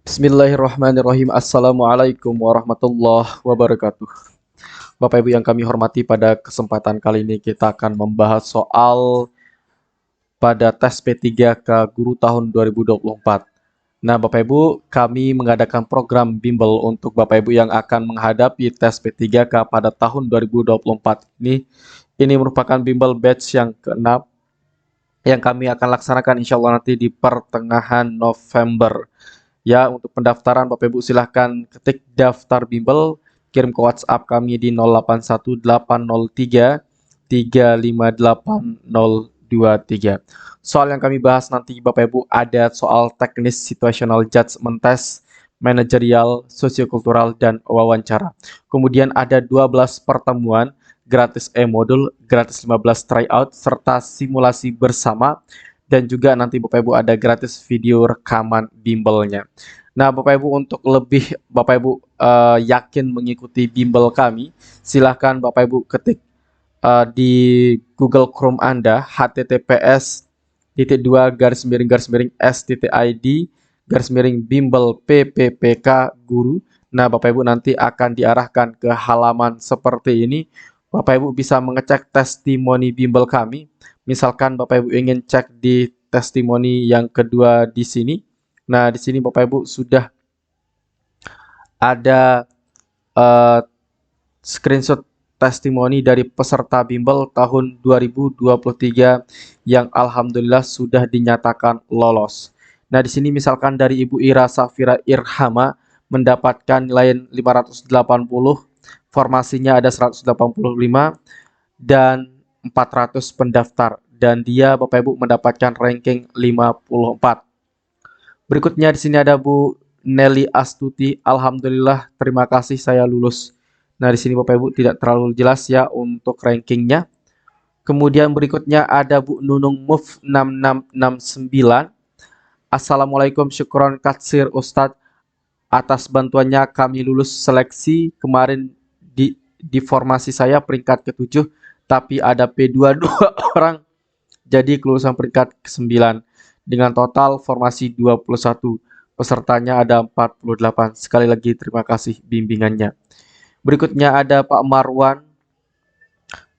Bismillahirrahmanirrahim. Assalamualaikum warahmatullahi wabarakatuh. Bapak Ibu yang kami hormati, pada kesempatan kali ini kita akan membahas soal pada tes P3K Guru tahun 2024. Nah, Bapak Ibu, kami mengadakan program bimbel untuk Bapak Ibu yang akan menghadapi tes P3K pada tahun 2024 ini. Ini merupakan bimbel batch yang ke-6 yang kami akan laksanakan insya Allah nanti di pertengahan November. Ya, untuk pendaftaran Bapak Ibu silahkan ketik daftar bimbel, kirim ke WhatsApp kami di 081803358023. Soal yang kami bahas nanti Bapak Ibu ada soal teknis situational judgment test, manajerial, sosiokultural, dan wawancara. Kemudian ada 12 pertemuan, gratis e-modul, gratis 15 tryout, serta simulasi bersama. Dan juga nanti Bapak Ibu ada gratis video rekaman bimbelnya. Nah, Bapak Ibu, untuk lebih Bapak Ibu yakin mengikuti bimbel kami, silahkan Bapak Ibu ketik di Google Chrome Anda https://s.id/bimbel PPPK Guru. Nah, Bapak Ibu nanti akan diarahkan ke halaman seperti ini. Bapak Ibu bisa mengecek testimoni bimbel kami. Misalkan Bapak Ibu ingin cek di testimoni yang kedua di sini. Nah, di sini Bapak Ibu sudah ada screenshot testimoni dari peserta bimbel tahun 2023 yang alhamdulillah sudah dinyatakan lolos. Nah, di sini misalkan dari Ibu Ira Safira Irhama mendapatkan nilai 580, formasinya ada 185 dan 400 pendaftar, dan dia Bapak Ibu mendapatkan ranking 54. Berikutnya di sini ada Bu Nelly Astuti, alhamdulillah terima kasih saya lulus. Nah, di sini Bapak Ibu tidak terlalu jelas ya untuk rankingnya. Kemudian berikutnya ada Bu Nunung Move 6669. Assalamualaikum, syukron katsir Ustadz atas bantuannya kami lulus seleksi kemarin. Di formasi saya peringkat ke-7, tapi ada P22 orang, jadi kelulusan peringkat ke-9 dengan total formasi 21. Pesertanya ada 48. Sekali lagi terima kasih bimbingannya. Berikutnya ada Pak Marwan.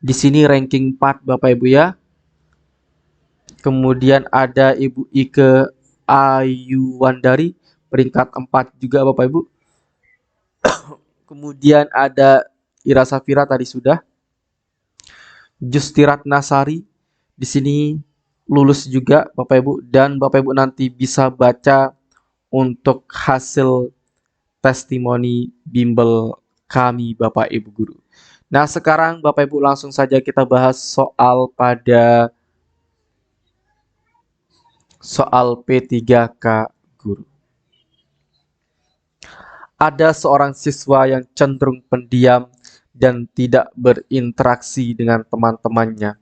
Di sini ranking 4 Bapak Ibu ya. Kemudian ada Ibu Ike Ayuwandari peringkat 4 juga Bapak Ibu. Kemudian ada Ira Safira tadi sudah. Justirat Nasari di sini lulus juga Bapak Ibu, dan Bapak Ibu nanti bisa baca untuk hasil testimoni bimbel kami Bapak Ibu guru. Nah, sekarang Bapak Ibu langsung saja kita bahas soal pada soal P3K guru. Ada seorang siswa yang cenderung pendiam dan tidak berinteraksi dengan teman-temannya.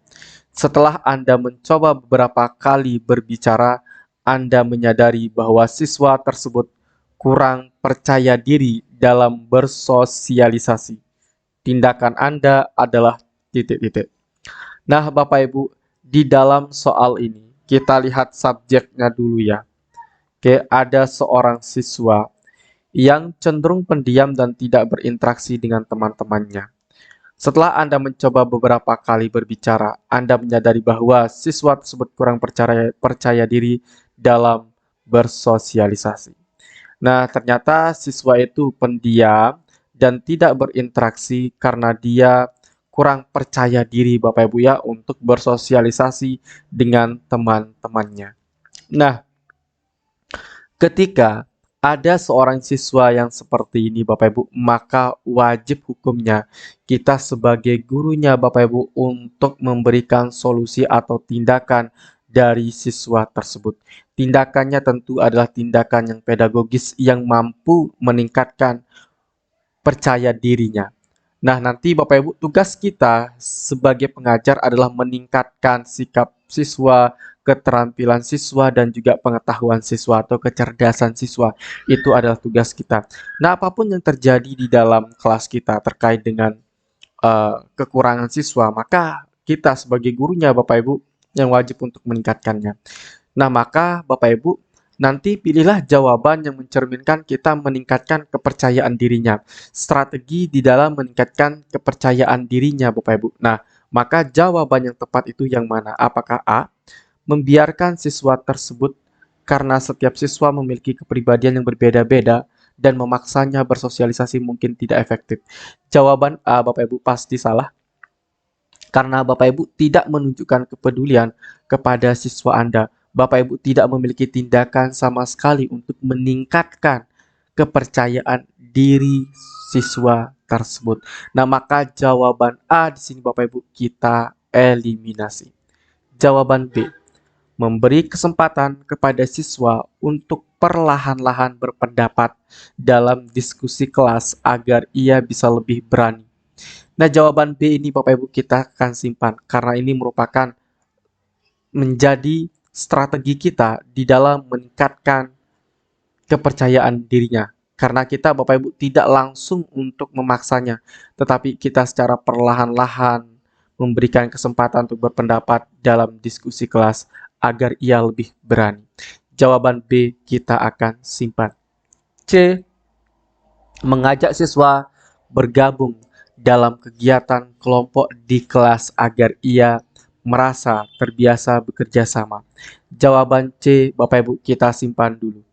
Setelah Anda mencoba beberapa kali berbicara, Anda menyadari bahwa siswa tersebut kurang percaya diri dalam bersosialisasi. Tindakan Anda adalah titik-titik. Nah, Bapak Ibu, di dalam soal ini kita lihat subjeknya dulu ya. Oke, ada seorang siswa yang cenderung pendiam dan tidak berinteraksi dengan teman-temannya. Setelah Anda mencoba beberapa kali berbicara, Anda menyadari bahwa siswa tersebut kurang percaya diri dalam bersosialisasi. Nah, ternyata siswa itu pendiam dan tidak berinteraksi karena dia kurang percaya diri Bapak Ibu ya untuk bersosialisasi dengan teman-temannya. Nah, ketika ada seorang siswa yang seperti ini Bapak Ibu, maka wajib hukumnya kita sebagai gurunya Bapak Ibu untuk memberikan solusi atau tindakan dari siswa tersebut. Tindakannya tentu adalah tindakan yang pedagogis yang mampu meningkatkan percaya dirinya. Nah, nanti Bapak Ibu, tugas kita sebagai pengajar adalah meningkatkan sikap siswa, keterampilan siswa, dan juga pengetahuan siswa atau kecerdasan siswa. Itu adalah tugas kita. Nah, apapun yang terjadi di dalam kelas kita terkait dengan kekurangan siswa, maka kita sebagai gurunya Bapak Ibu yang wajib untuk meningkatkannya. Nah, maka Bapak Ibu Nanti pilihlah jawaban yang mencerminkan kita meningkatkan kepercayaan dirinya. Strategi di dalam meningkatkan kepercayaan dirinya, Bapak Ibu. Nah, maka jawaban yang tepat itu yang mana? Apakah A, membiarkan siswa tersebut karena setiap siswa memiliki kepribadian yang berbeda-beda dan memaksanya bersosialisasi mungkin tidak efektif? Jawaban A, Bapak Ibu, pasti salah. Karena Bapak Ibu tidak menunjukkan kepedulian kepada siswa Anda. Bapak Ibu tidak memiliki tindakan sama sekali untuk meningkatkan kepercayaan diri siswa tersebut. Nah, maka jawaban A di sini Bapak Ibu kita eliminasi. Jawaban B, memberi kesempatan kepada siswa untuk perlahan-lahan berpendapat dalam diskusi kelas agar ia bisa lebih berani. Nah, jawaban B ini Bapak Ibu kita akan simpan karena ini merupakan menjadi strategi kita di dalam meningkatkan kepercayaan dirinya. Karena kita Bapak Ibu tidak langsung untuk memaksanya, tetapi kita secara perlahan-lahan memberikan kesempatan untuk berpendapat dalam diskusi kelas agar ia lebih berani. Jawaban B kita akan simpan. C, mengajak siswa bergabung dalam kegiatan kelompok di kelas agar ia merasa terbiasa bekerja sama. Jawaban C, Bapak Ibu, kita simpan dulu.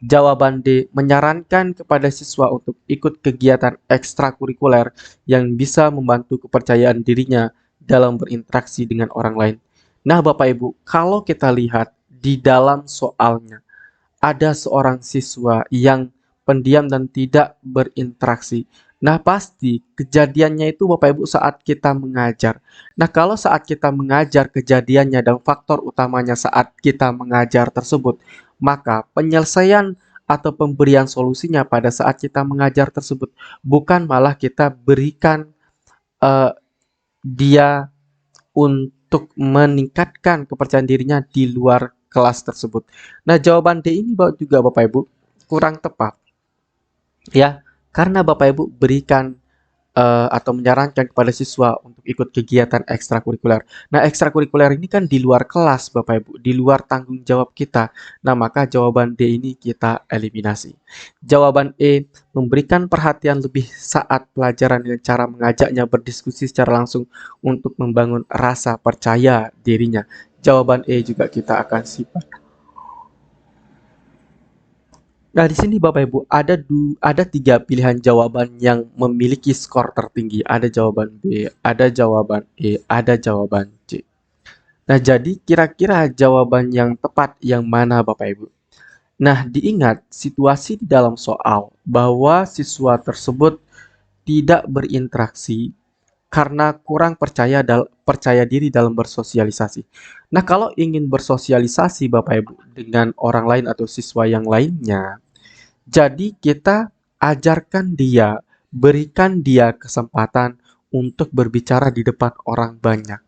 Jawaban D, menyarankan kepada siswa untuk ikut kegiatan ekstrakurikuler yang bisa membantu kepercayaan dirinya dalam berinteraksi dengan orang lain. Nah, Bapak Ibu, kalau kita lihat di dalam soalnya, ada seorang siswa yang pendiam dan tidak berinteraksi. Nah, pasti kejadiannya itu Bapak Ibu saat kita mengajar. Nah, kalau saat kita mengajar kejadiannya dan faktor utamanya saat kita mengajar tersebut, maka penyelesaian atau pemberian solusinya pada saat kita mengajar tersebut bukan malah kita berikan eh, dia untuk meningkatkan kepercayaan dirinya di luar kelas tersebut. Nah, jawaban D ini juga Bapak Ibu kurang tepat ya, karena Bapak Ibu berikan atau menyarankan kepada siswa untuk ikut kegiatan ekstrakurikuler. Nah, ekstrakurikuler ini kan di luar kelas Bapak Ibu, di luar tanggung jawab kita. Nah, maka jawaban D ini kita eliminasi. Jawaban E, memberikan perhatian lebih saat pelajaran dengan cara mengajaknya berdiskusi secara langsung untuk membangun rasa percaya dirinya. Jawaban E juga kita akan simpan. Nah, di sini Bapak Ibu ada tiga pilihan jawaban yang memiliki skor tertinggi. Ada jawaban B, ada jawaban E, ada jawaban C. Nah, jadi kira-kira jawaban yang tepat yang mana Bapak Ibu? Nah, diingat situasi di dalam soal bahwa siswa tersebut tidak berinteraksi karena kurang percaya diri dalam bersosialisasi. Nah, kalau ingin bersosialisasi Bapak Ibu dengan orang lain atau siswa yang lainnya, jadi kita ajarkan dia, berikan dia kesempatan untuk berbicara di depan orang banyak.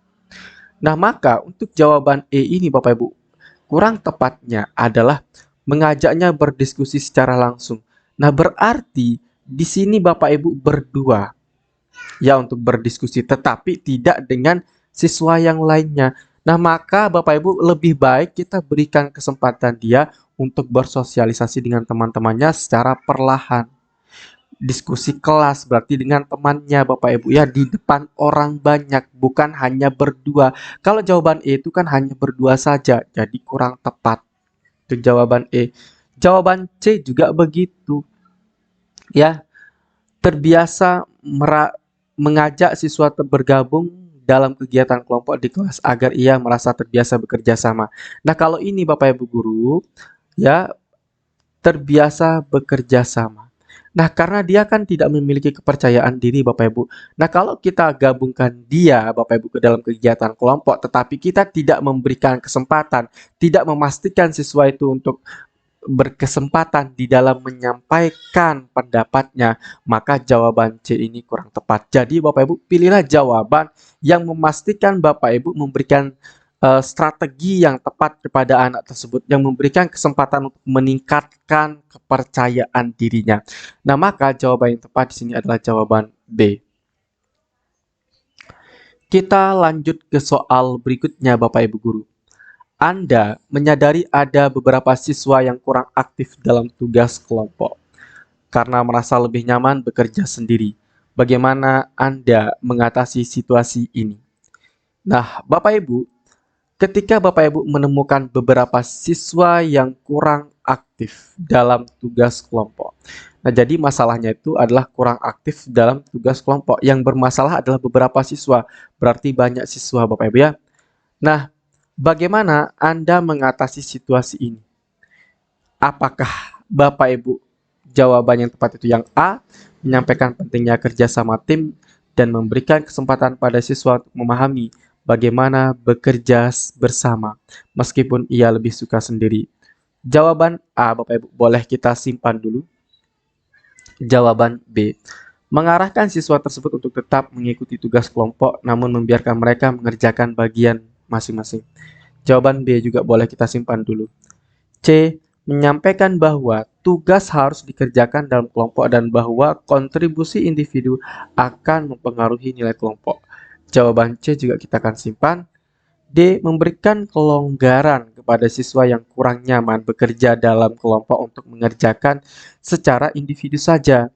Nah, maka untuk jawaban E ini Bapak Ibu, kurang tepatnya adalah mengajaknya berdiskusi secara langsung. Nah, berarti di sini Bapak Ibu berdua ya untuk berdiskusi, tetapi tidak dengan siswa yang lainnya. Nah, maka Bapak Ibu lebih baik kita berikan kesempatan dia untuk bersosialisasi dengan teman-temannya secara perlahan. Diskusi kelas berarti dengan temannya Bapak Ibu ya di depan orang banyak, bukan hanya berdua. Kalau jawaban E itu kan hanya berdua saja, jadi kurang tepat. Itu jawaban E. Jawaban C juga begitu. Ya, terbiasa mengajak siswa bergabung dalam kegiatan kelompok di kelas agar ia merasa terbiasa bekerja sama. Nah, kalau ini Bapak Ibu guru, ya terbiasa bekerja sama. Nah, karena dia kan tidak memiliki kepercayaan diri Bapak Ibu. Nah, kalau kita gabungkan dia Bapak Ibu ke dalam kegiatan kelompok, tetapi kita tidak memberikan kesempatan, tidak memastikan siswa itu untuk berkesempatan di dalam menyampaikan pendapatnya, maka jawaban C ini kurang tepat. Jadi Bapak Ibu pilihlah jawaban yang memastikan Bapak Ibu memberikan strategi yang tepat kepada anak tersebut, yang memberikan kesempatan untuk meningkatkan kepercayaan dirinya. Nah, maka jawaban yang tepat di sini adalah jawaban B. Kita lanjut ke soal berikutnya Bapak Ibu guru. Anda menyadari ada beberapa siswa yang kurang aktif dalam tugas kelompok karena merasa lebih nyaman bekerja sendiri. Bagaimana Anda mengatasi situasi ini? Nah, Bapak Ibu, ketika Bapak Ibu menemukan beberapa siswa yang kurang aktif dalam tugas kelompok. Nah, jadi masalahnya itu adalah kurang aktif dalam tugas kelompok. Yang bermasalah adalah beberapa siswa, berarti banyak siswa Bapak Ibu ya. Nah, bagaimana Anda mengatasi situasi ini? Apakah Bapak Ibu jawaban yang tepat itu yang A, menyampaikan pentingnya kerja sama tim dan memberikan kesempatan pada siswa untuk memahami bagaimana bekerja bersama meskipun ia lebih suka sendiri? Jawaban A, Bapak Ibu, boleh kita simpan dulu. Jawaban B, mengarahkan siswa tersebut untuk tetap mengikuti tugas kelompok namun membiarkan mereka mengerjakan bagian masing-masing. Jawaban B juga boleh kita simpan dulu. C, menyampaikan bahwa tugas harus dikerjakan dalam kelompok dan bahwa kontribusi individu akan mempengaruhi nilai kelompok. Jawaban C juga kita akan simpan. D, memberikan kelonggaran kepada siswa yang kurang nyaman bekerja dalam kelompok untuk mengerjakan secara individu saja.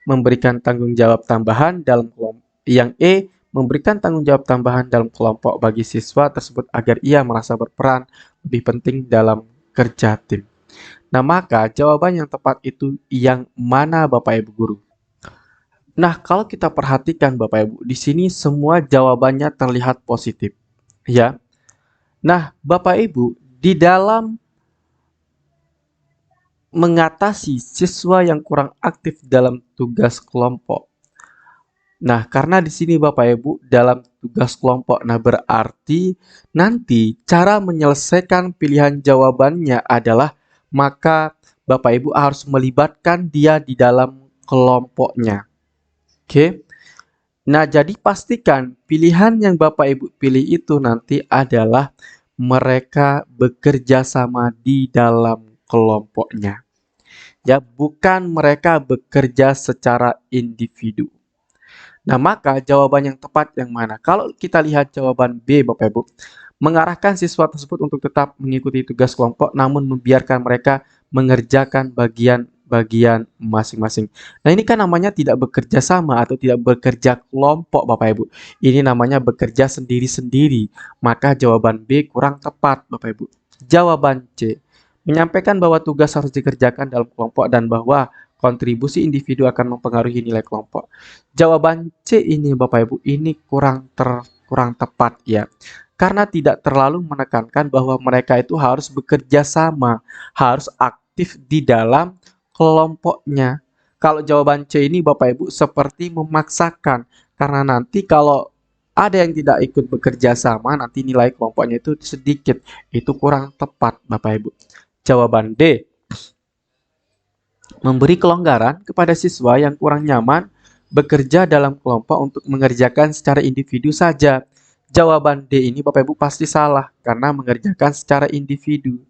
Memberikan tanggung jawab tambahan dalam kelompok. Yang E, memberikan tanggung jawab tambahan dalam kelompok bagi siswa tersebut agar ia merasa berperan lebih penting dalam kerja tim. Nah, maka jawaban yang tepat itu yang mana Bapak Ibu Guru? Nah, kalau kita perhatikan Bapak Ibu, di sini semua jawabannya terlihat positif, ya. Nah, Bapak Ibu, di dalam mengatasi siswa yang kurang aktif dalam tugas kelompok. Nah, karena di sini Bapak Ibu dalam tugas kelompok, nah berarti nanti cara menyelesaikan pilihan jawabannya adalah maka Bapak Ibu harus melibatkan dia di dalam kelompoknya. Oke. Nah, jadi pastikan pilihan yang Bapak Ibu pilih itu nanti adalah mereka bekerja sama di dalam kelompoknya. Ya, bukan mereka bekerja secara individu. Nah, maka jawaban yang tepat yang mana? Kalau kita lihat jawaban B, Bapak Ibu, mengarahkan siswa tersebut untuk tetap mengikuti tugas kelompok namun membiarkan mereka mengerjakan bagian-bagian masing-masing. Nah, ini kan namanya tidak bekerja sama atau tidak bekerja kelompok, Bapak Ibu. Ini namanya bekerja sendiri-sendiri. Maka jawaban B kurang tepat, Bapak Ibu. Jawaban C, menyampaikan bahwa tugas harus dikerjakan dalam kelompok dan bahwa kontribusi individu akan mempengaruhi nilai kelompok. Jawaban C ini Bapak Ibu ini kurang tepat ya. Karena tidak terlalu menekankan bahwa mereka itu harus bekerja sama, harus aktif di dalam kelompoknya. Kalau jawaban C ini Bapak Ibu seperti memaksakan karena nanti kalau ada yang tidak ikut bekerja sama nanti nilai kelompoknya itu sedikit. Itu kurang tepat Bapak Ibu. Jawaban D, memberi kelonggaran kepada siswa yang kurang nyaman bekerja dalam kelompok untuk mengerjakan secara individu saja. Jawaban D ini Bapak Ibu pasti salah karena mengerjakan secara individu.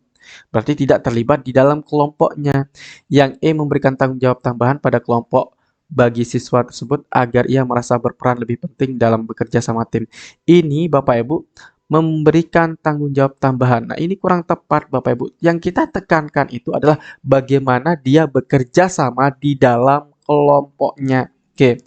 Berarti tidak terlibat di dalam kelompoknya. Yang E, memberikan tanggung jawab tambahan pada kelompok bagi siswa tersebut agar ia merasa berperan lebih penting dalam bekerja sama tim. Ini Bapak Ibu memberikan tanggung jawab tambahan. Nah, ini kurang tepat Bapak Ibu. Yang kita tekankan itu adalah bagaimana dia bekerja sama di dalam kelompoknya. Oke.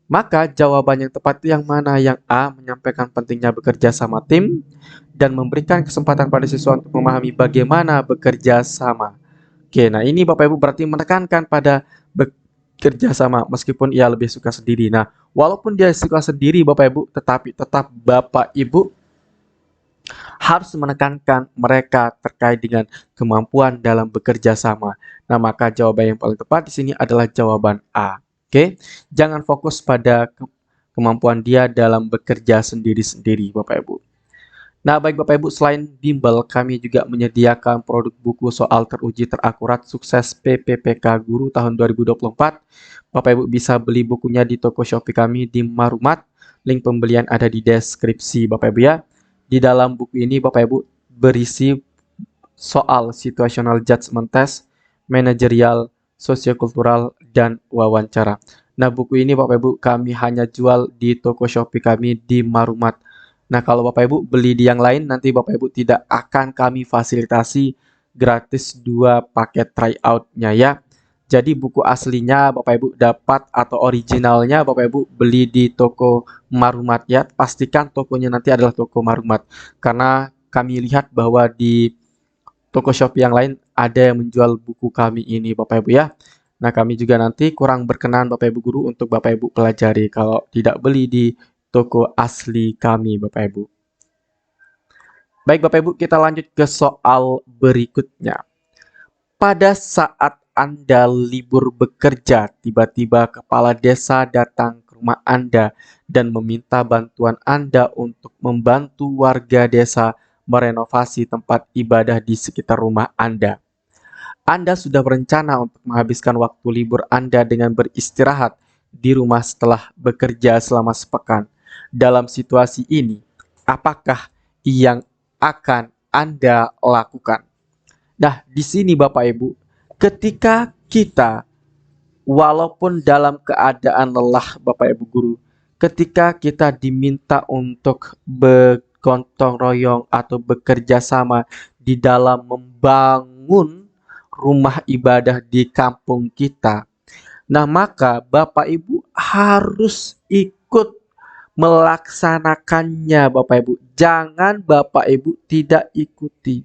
Maka jawaban yang tepat itu yang mana? Yang A, menyampaikan pentingnya bekerja sama tim dan memberikan kesempatan pada siswa untuk memahami bagaimana bekerja sama. Oke, nah ini Bapak Ibu berarti menekankan pada bekerja sama meskipun ia lebih suka sendiri. Nah, walaupun dia suka sendiri Bapak Ibu, tetapi tetap Bapak Ibu harus menekankan mereka terkait dengan kemampuan dalam bekerja sama. Nah, maka jawaban yang paling tepat di sini adalah jawaban A. Oke, jangan fokus pada kemampuan dia dalam bekerja sendiri-sendiri, Bapak Ibu. Nah, baik Bapak Ibu, selain bimbel, kami juga menyediakan produk buku soal teruji terakurat sukses PPPK Guru tahun 2024. Bapak Ibu bisa beli bukunya di toko Shopee kami di Marumat. Link pembelian ada di deskripsi Bapak Ibu ya. Di dalam buku ini Bapak Ibu berisi soal situational judgment test, manajerial, sosiokultural, dan wawancara. Nah, buku ini Bapak Ibu kami hanya jual di toko Shopee kami di Marumat. Nah, kalau Bapak Ibu beli di yang lain, nanti Bapak Ibu tidak akan kami fasilitasi gratis 2 paket tryout-nya ya. Jadi buku aslinya Bapak Ibu dapat atau originalnya Bapak Ibu beli di toko Marumat ya. Pastikan tokonya nanti adalah toko Marumat. Karena kami lihat bahwa di toko Shopee yang lain ada yang menjual buku kami ini Bapak Ibu ya. Nah, kami juga nanti kurang berkenan Bapak Ibu guru untuk Bapak Ibu pelajari kalau tidak beli di toko asli kami Bapak Ibu. Baik Bapak Ibu, kita lanjut ke soal berikutnya. Pada saat Anda libur bekerja, tiba-tiba kepala desa datang ke rumah Anda dan meminta bantuan Anda untuk membantu warga desa merenovasi tempat ibadah di sekitar rumah Anda. Anda sudah berencana untuk menghabiskan waktu libur Anda dengan beristirahat di rumah setelah bekerja selama sepekan. Dalam situasi ini, apakah yang akan Anda lakukan? Nah, di sini Bapak Ibu, ketika kita walaupun dalam keadaan lelah Bapak Ibu guru, ketika kita diminta untuk bergotong royong atau bekerja sama di dalam membangun rumah ibadah di kampung kita, nah maka Bapak Ibu harus ikut melaksanakannya Bapak Ibu. Jangan Bapak Ibu tidak ikuti.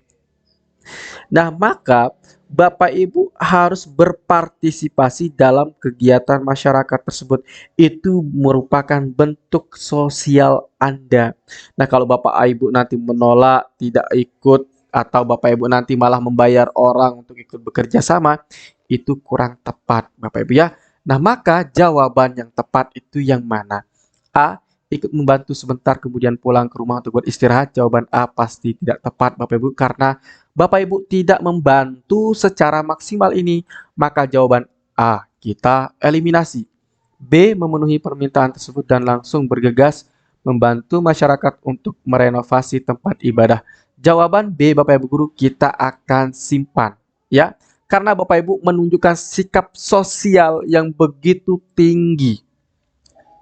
Nah, maka Bapak Ibu harus berpartisipasi dalam kegiatan masyarakat tersebut. Itu merupakan bentuk sosial Anda. Nah, kalau Bapak Ibu nanti menolak, tidak ikut, atau Bapak Ibu nanti malah membayar orang untuk ikut bekerja sama, itu kurang tepat, Bapak Ibu ya. Nah, maka jawaban yang tepat itu yang mana? A. Ikut membantu sebentar kemudian pulang ke rumah untuk beristirahat. Jawaban A pasti tidak tepat, Bapak Ibu, karena Bapak Ibu tidak membantu secara maksimal ini, maka jawaban A kita eliminasi. B memenuhi permintaan tersebut dan langsung bergegas membantu masyarakat untuk merenovasi tempat ibadah. Jawaban B Bapak Ibu guru kita akan simpan ya. Karena Bapak Ibu menunjukkan sikap sosial yang begitu tinggi.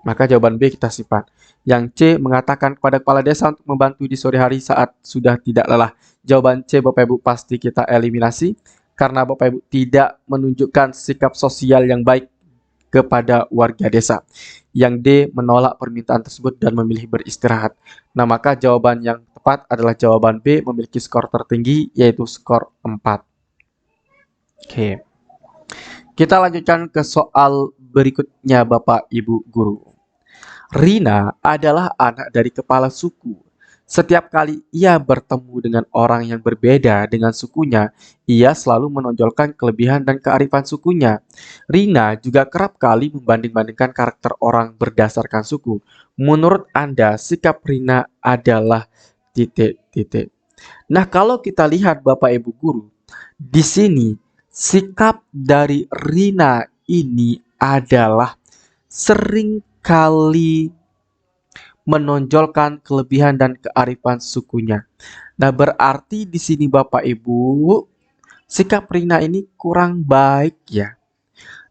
Maka jawaban B kita simpan. Yang C mengatakan kepada kepala desa untuk membantu di sore hari saat sudah tidak lelah. Jawaban C Bapak Ibu pasti kita eliminasi karena Bapak Ibu tidak menunjukkan sikap sosial yang baik kepada warga desa. Yang D menolak permintaan tersebut dan memilih beristirahat. Nah, maka jawaban yang tepat adalah jawaban B memiliki skor tertinggi yaitu skor 4. Oke. Kita lanjutkan ke soal berikutnya Bapak Ibu guru. Rina adalah anak dari kepala suku. Setiap kali ia bertemu dengan orang yang berbeda dengan sukunya, ia selalu menonjolkan kelebihan dan kearifan sukunya. Rina juga kerap kali membanding-bandingkan karakter orang berdasarkan suku. Menurut Anda, sikap Rina adalah titik-titik. Nah, kalau kita lihat Bapak Ibu guru, di sini sikap dari Rina ini adalah seringkali menonjolkan kelebihan dan kearifan sukunya. Nah, berarti di sini Bapak Ibu, sikap Rina ini kurang baik ya.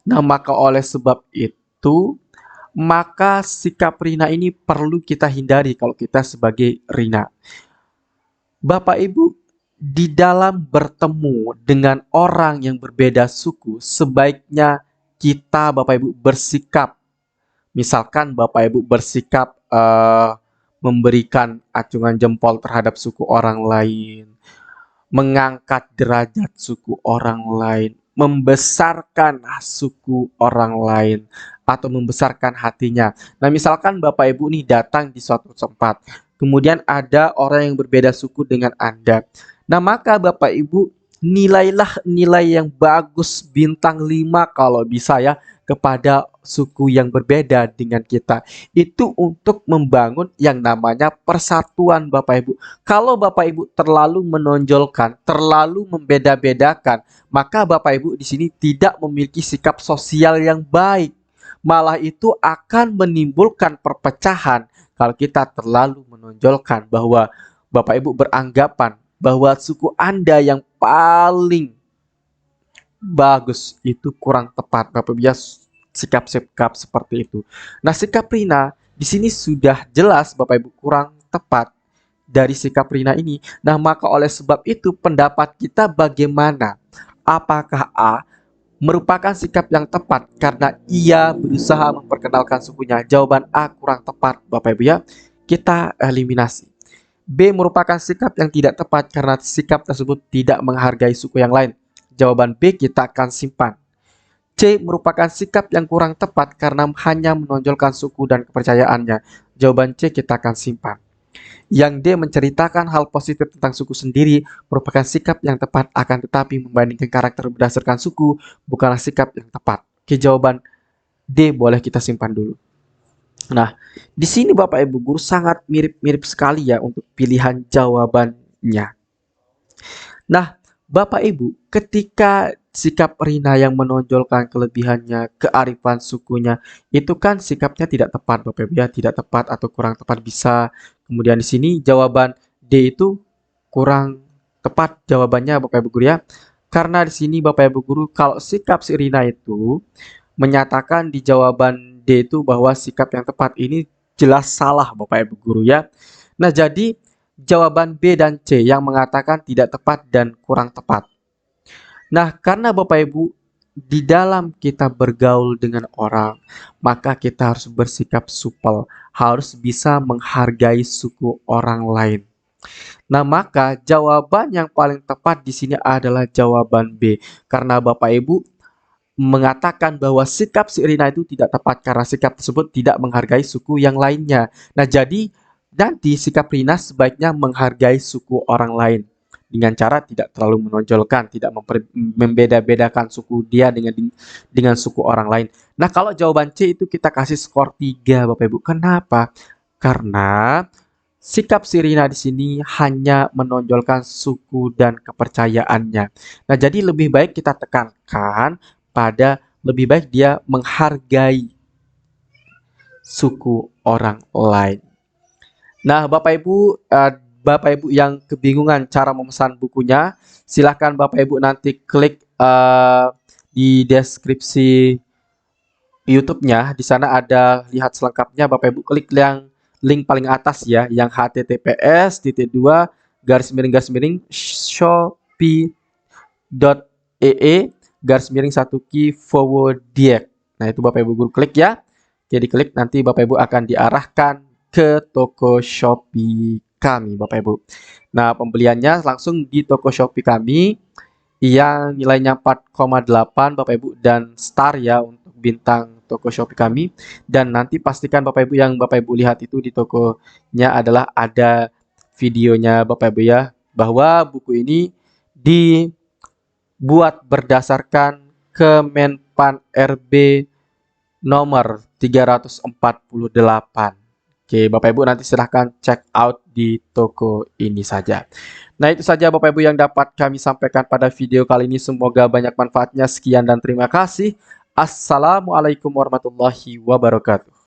Nah, maka oleh sebab itu, maka sikap Rina ini perlu kita hindari kalau kita sebagai Rina. Bapak Ibu, di dalam bertemu dengan orang yang berbeda suku, sebaiknya kita Bapak Ibu bersikap. Misalkan Bapak Ibu bersikap memberikan acungan jempol terhadap suku orang lain, mengangkat derajat suku orang lain, membesarkan suku orang lain, atau membesarkan hatinya. Nah, misalkan Bapak Ibu nih datang di suatu tempat, kemudian ada orang yang berbeda suku dengan Anda. Nah, maka Bapak Ibu nilailah nilai yang bagus bintang 5 kalau bisa ya kepada suku yang berbeda dengan kita. Itu untuk membangun yang namanya persatuan Bapak Ibu. Kalau Bapak Ibu terlalu menonjolkan, terlalu membeda-bedakan, maka Bapak Ibu di sini tidak memiliki sikap sosial yang baik. Malah itu akan menimbulkan perpecahan kalau kita terlalu menonjolkan bahwa Bapak Ibu beranggapan bahwa suku Anda yang paling bagus itu kurang tepat. Bapak Ibu ya, sikap-sikap seperti itu. Nah, sikap Rina di sini sudah jelas Bapak Ibu kurang tepat dari sikap Rina ini. Nah, maka oleh sebab itu pendapat kita bagaimana? Apakah A merupakan sikap yang tepat karena ia berusaha memperkenalkan sukunya? Jawaban A kurang tepat, Bapak Ibu ya. Kita eliminasi. B merupakan sikap yang tidak tepat karena sikap tersebut tidak menghargai suku yang lain. Jawaban B kita akan simpan. C merupakan sikap yang kurang tepat karena hanya menonjolkan suku dan kepercayaannya. Jawaban C kita akan simpan. Yang D menceritakan hal positif tentang suku sendiri merupakan sikap yang tepat, akan tetapi membandingkan karakter berdasarkan suku bukanlah sikap yang tepat. Oke, jawaban D boleh kita simpan dulu. Nah, di sini Bapak Ibu guru sangat mirip-mirip sekali ya untuk pilihan jawabannya. Nah, Bapak Ibu, ketika sikap Rina yang menonjolkan kelebihannya, kearifan sukunya, itu kan sikapnya tidak tepat, Bapak Ibu ya, tidak tepat atau kurang tepat bisa. Kemudian di sini jawaban D itu kurang tepat jawabannya, Bapak Ibu guru ya. Karena di sini Bapak Ibu guru, kalau sikap si Rina itu menyatakan di jawaban D itu bahwa sikap yang tepat ini jelas salah, Bapak Ibu guru ya. Nah, jadi jawaban B dan C yang mengatakan tidak tepat dan kurang tepat. Nah, karena Bapak Ibu di dalam kita bergaul dengan orang, maka kita harus bersikap supel, harus bisa menghargai suku orang lain. Nah, maka jawaban yang paling tepat di sini adalah jawaban B. Karena Bapak Ibu mengatakan bahwa sikap si Rina itu tidak tepat karena sikap tersebut tidak menghargai suku yang lainnya. Nah, jadi nanti sikap Rina sebaiknya menghargai suku orang lain dengan cara tidak terlalu menonjolkan, tidak membeda-bedakan suku dia dengan suku orang lain. Nah, kalau jawaban C itu kita kasih skor 3, Bapak Ibu. Kenapa? Karena sikap si Rina di sini hanya menonjolkan suku dan kepercayaannya. Nah, jadi lebih baik kita tekankan pada lebih baik dia menghargai suku orang lain. Nah, Bapak Ibu yang kebingungan cara memesan bukunya, silahkan Bapak Ibu nanti klik di deskripsi YouTube-nya. Di sana ada lihat selengkapnya. Bapak Ibu klik yang link paling atas ya, yang https://shopee.ee/1key/forward. Nah, itu Bapak Ibu guru klik ya. Jadi klik, nanti Bapak Ibu akan diarahkan ke toko Shopee kami, Bapak Ibu. Nah, pembeliannya langsung di toko Shopee kami yang nilainya 4,8 Bapak Ibu dan star ya untuk bintang toko Shopee kami. Dan nanti pastikan Bapak Ibu yang Bapak Ibu lihat itu di tokonya adalah ada videonya Bapak Ibu ya, bahwa buku ini dibuat berdasarkan Kemenpan RB nomor 348. Oke, Bapak Ibu nanti silahkan check out di toko ini saja. Nah, itu saja Bapak Ibu yang dapat kami sampaikan pada video kali ini. Semoga banyak manfaatnya. Sekian dan terima kasih. Assalamualaikum warahmatullahi wabarakatuh.